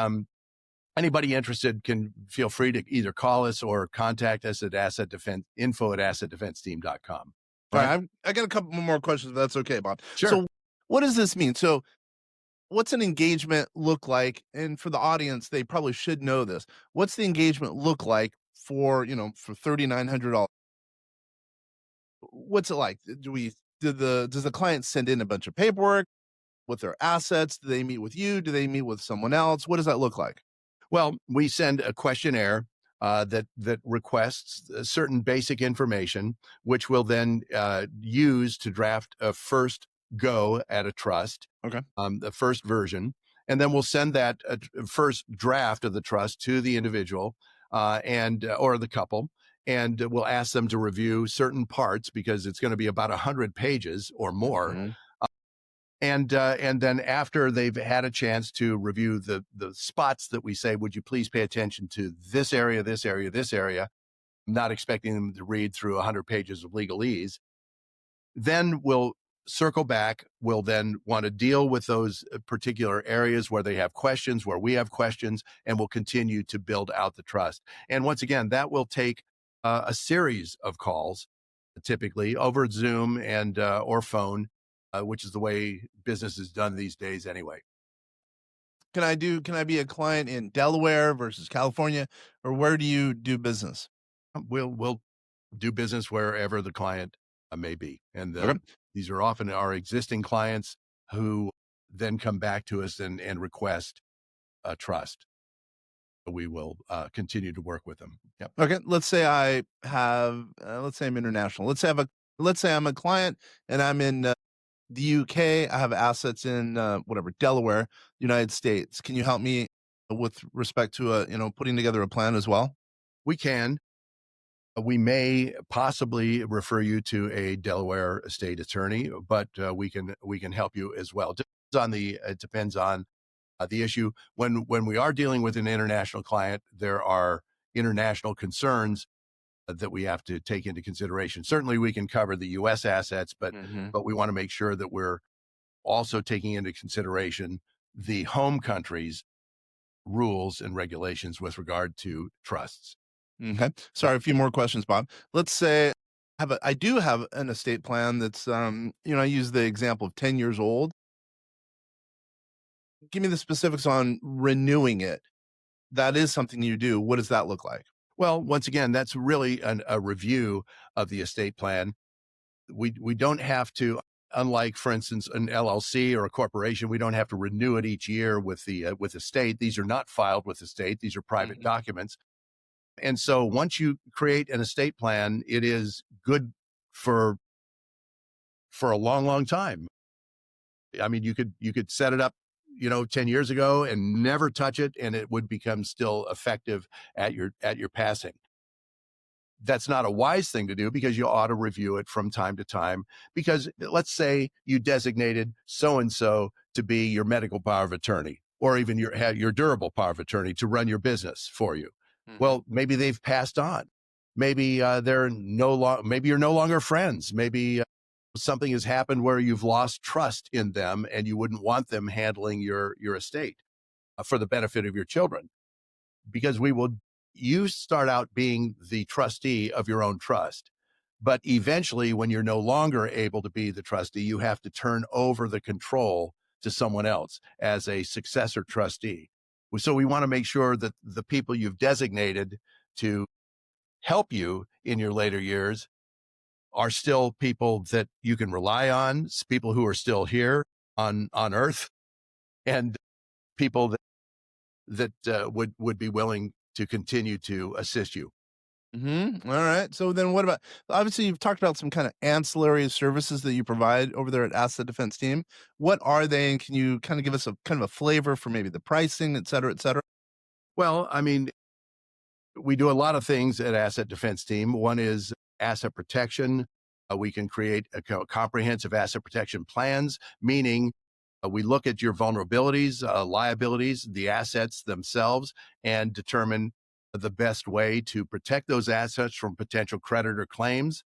anybody interested can feel free to either call us or contact us at info@assetdefenseteam.com. All right. I got a couple more questions, if that's okay, Bob. Sure. So what does this mean? So what's an engagement look like? And for the audience, they probably should know this. What's the engagement look like for $3,900? What's it like? Does the client send in a bunch of paperwork with their assets? Do they meet with you? Do they meet with someone else? What does that look like? Well, we send a questionnaire that requests certain basic information, which we'll then use to draft a first go at a trust. Okay. The first version, and then we'll send that first draft of the trust to the individual or the couple, and we'll ask them to review certain parts, because it's going to be about 100 pages or more. Mm-hmm. And then after they've had a chance to review the spots that we say, would you please pay attention to this area, this area, this area? I'm not expecting them to read through 100 pages of legalese. Then we'll circle back. We'll then want to deal with those particular areas where they have questions, where we have questions, and we'll continue to build out the trust. And once again, that will take a series of calls, typically over Zoom and or phone, which is the way business is done these days anyway. Can I be a client in Delaware versus California, or where do you do business? We'll do business wherever the client may be. And Okay. these are often our existing clients who then come back to us and request a trust. We will continue to work with them. Yep. Okay. Let's say I have, let's say I'm international. Let's say I'm a client and I'm in the UK. I have assets in Delaware, United States. Can you help me with respect to putting together a plan as well? We can. We may possibly refer you to a Delaware estate attorney, but we can help you as well. It depends on the issue. When we are dealing with an international client, there are international concerns that we have to take into consideration. Certainly, we can cover the U.S. assets, but we want to make sure that we're also taking into consideration the home country's rules and regulations with regard to trusts. Okay. Sorry, a few more questions, Bob. Let's say I do have an estate plan that's I use the example of 10 years old. Give me the specifics on renewing it. That is something you do. What does that look like? Well, once again, that's really a review of the estate plan. We don't have to, unlike, for instance, an LLC or a corporation, we don't have to renew it each year with the state. These are not filed with the state. These are private documents. And so once you create an estate plan, it is good for a long, long time. I mean, you could set it up, 10 years ago and never touch it, and it would become still effective at your passing. That's not a wise thing to do, because you ought to review it from time to time. Because let's say you designated so and so to be your medical power of attorney, or even your durable power of attorney to run your business for you. Mhm. Well, maybe they've passed on. Maybe maybe you're no longer friends. Maybe something has happened where you've lost trust in them, and you wouldn't want them handling your estate for the benefit of your children. Because you start out being the trustee of your own trust. But eventually, when you're no longer able to be the trustee, you have to turn over the control to someone else as a successor trustee. So we want to make sure that the people you've designated to help you in your later years are still people that you can rely on, people who are still here on earth, and people that would be willing to continue to assist you. All right. So then what about, obviously you've talked about some kind of ancillary services that you provide over there at Asset Defense Team. What are they? And can you kind of give us a kind of a flavor for maybe the pricing, et cetera, et cetera? Well, I mean, we do a lot of things at Asset Defense Team. One is asset protection. We can create comprehensive asset protection plans, meaning we look at your vulnerabilities, liabilities, the assets themselves, and determine the best way to protect those assets from potential creditor claims.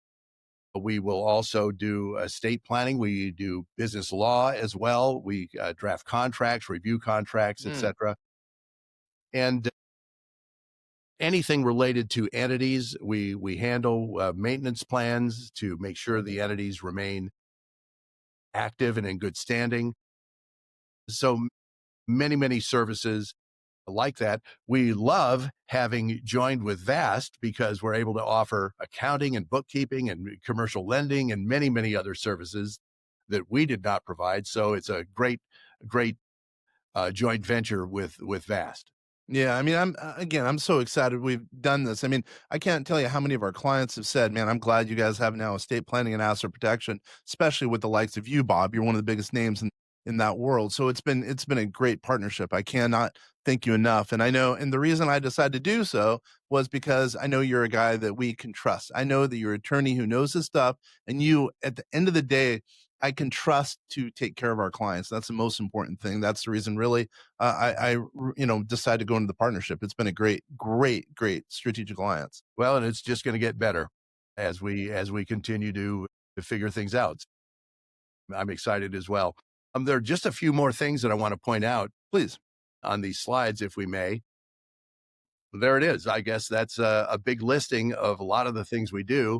We will also do estate planning. We do business law as well. We draft contracts, review contracts, etc. And anything related to entities, we handle maintenance plans to make sure the entities remain active and in good standing. So many, many services like that. We love having joined with Vast because we're able to offer accounting and bookkeeping and commercial lending and many, many other services that we did not provide. So it's a great joint venture with Vast. Yeah, I mean, I'm so excited we've done this. I mean, I can't tell you how many of our clients have said, "Man, I'm glad you guys have now estate planning and asset protection," especially with the likes of you, Bob. You're one of the biggest names in that world. So it's been a great partnership. I cannot thank you enough. And I know, and the reason I decided to do so was because I know you're a guy that we can trust. I know that you're an attorney who knows his stuff, and you, at the end of the day, I can trust to take care of our clients. That's the most important thing. That's the reason, really, decided to go into the partnership. It's been a great, great, great strategic alliance. Well, and it's just going to get better as we continue to figure things out. I'm excited as well. There are just a few more things that I want to point out, Please. on these slides, if we may. There it is. I guess that's a big listing of a lot of the things we do.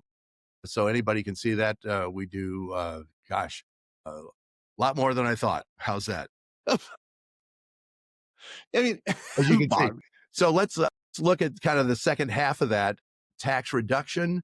So anybody can see that we do, a lot more than I thought. How's that? I mean, As you can see. Bob, So let's look at kind of the second half of that: tax reduction,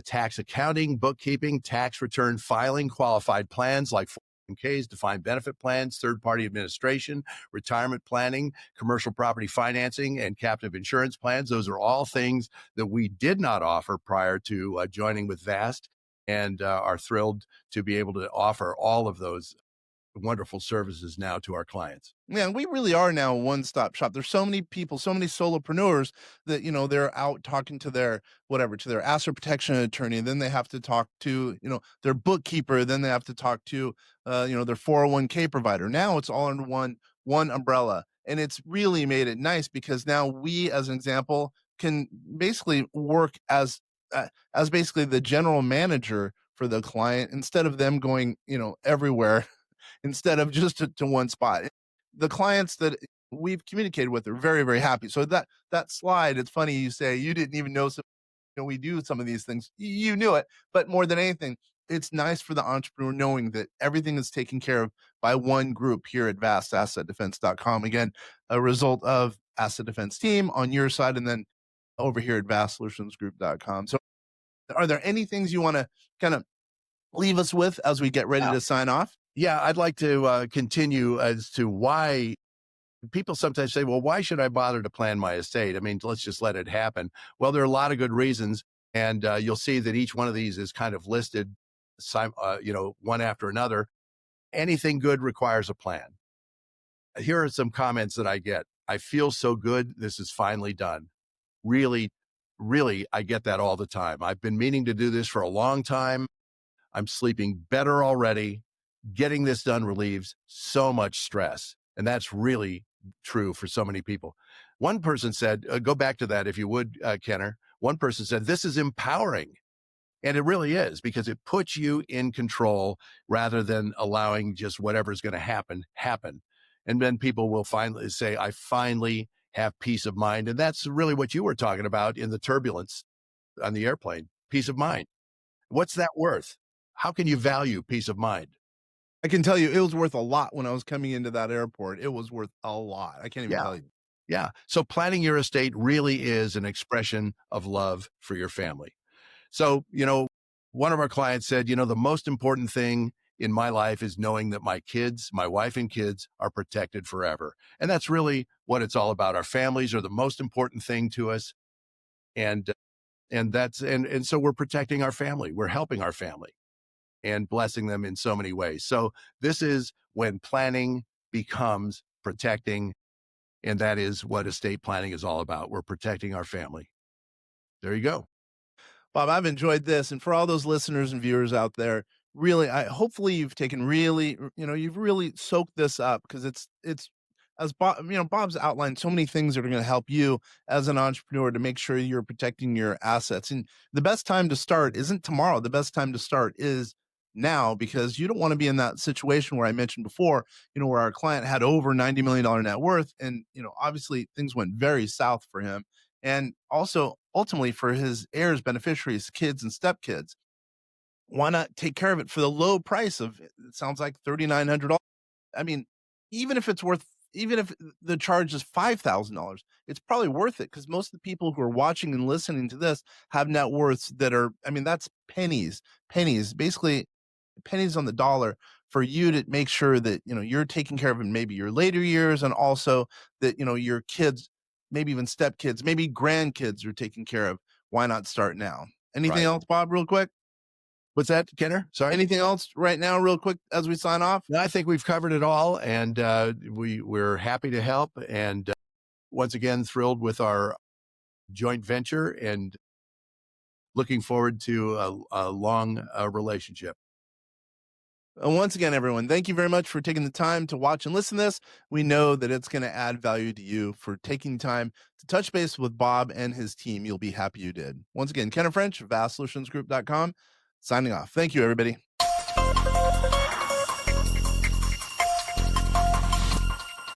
tax accounting, bookkeeping, tax return filing, qualified plans like 401ks, defined benefit plans, third-party administration, retirement planning, commercial property financing, and captive insurance plans. Those are all things that we did not offer prior to joining with Vast, and are thrilled to be able to offer all of those wonderful services now to our clients. man, we really are now a one-stop shop. There's so many people, so many solopreneurs that, they're out talking to their asset protection attorney. Then they have to talk to, their bookkeeper. Then they have to talk to, their 401k provider. Now it's all under one umbrella. And it's really made it nice because now we, as an example, can basically work as basically the general manager for the client instead of them going, everywhere instead of just to one spot. The clients that we've communicated with are very, very happy. So that slide, it's funny you say you didn't even know we do some of these things. You knew it, but more than anything, it's nice for the entrepreneur knowing that everything is taken care of by one group here at vastassetdefense.com. Again, a result of Asset Defense Team on your side, and then over here at vastsolutionsgroup.com. So are there any things you want to kind of leave us with as we get ready to sign off? Yeah, I'd like to continue as to why people sometimes say, well, why should I bother to plan my estate? I mean, let's just let it happen. Well, there are a lot of good reasons. And you'll see that each one of these is kind of listed, one after another. Anything good requires a plan. Here are some comments that I get. I feel so good. This is finally done. Really, really, I get that all the time. I've been meaning to do this for a long time. I'm sleeping better already. Getting this done relieves so much stress. And that's really true for so many people. One person said, go back to that if you would, Kenner. One person said, this is empowering. And it really is, because it puts you in control rather than allowing just whatever's going to happen. And then people will finally say, I finally have peace of mind. And that's really what you were talking about in the turbulence on the airplane, peace of mind. What's that worth? How can you value peace of mind? I can tell you it was worth a lot when I was coming into that airport. It was worth a lot. I can't even tell you. Yeah. So planning your estate really is an expression of love for your family. So, one of our clients said, the most important thing in my life is knowing that my wife and kids are protected forever. And that's really what it's all about. Our families are the most important thing to us. And so we're protecting our family. We're helping our family and blessing them in so many ways. So this is when planning becomes protecting. And that is what estate planning is all about. We're protecting our family. There you go. Bob, I've enjoyed this. And for all those listeners and viewers out there, really, hopefully you've taken you've really soaked this up, because it's as Bob, Bob's outlined so many things that are going to help you as an entrepreneur to make sure you're protecting your assets. And the best time to start isn't tomorrow. The best time to start is now, because you don't want to be in that situation where I mentioned before, where our client had over $90 million net worth. And, obviously things went very south for him. And also ultimately for his heirs, beneficiaries, kids and stepkids. Why not take care of it for the low price of, it sounds like $3,900. I mean, even if the charge is $5,000, it's probably worth it, because most of the people who are watching and listening to this have net worths that are, that's pennies, basically pennies on the dollar for you to make sure that, you're taking care of in maybe your later years, and also that, your kids, maybe even stepkids, maybe grandkids are taken care of. Why not start now? Anything else, Bob, real quick? What's that, Kenner? Sorry. Anything else right now, real quick, as we sign off? No, I think we've covered it all, and we're happy to help. And once again, thrilled with our joint venture, and looking forward to a long relationship. And once again, everyone, thank you very much for taking the time to watch and listen to this. We know that it's going to add value to you. For taking time to touch base with Bob and his team, you'll be happy you did. Once again, Kenner French, vastsolutionsgroup.com, signing off. Thank you, everybody.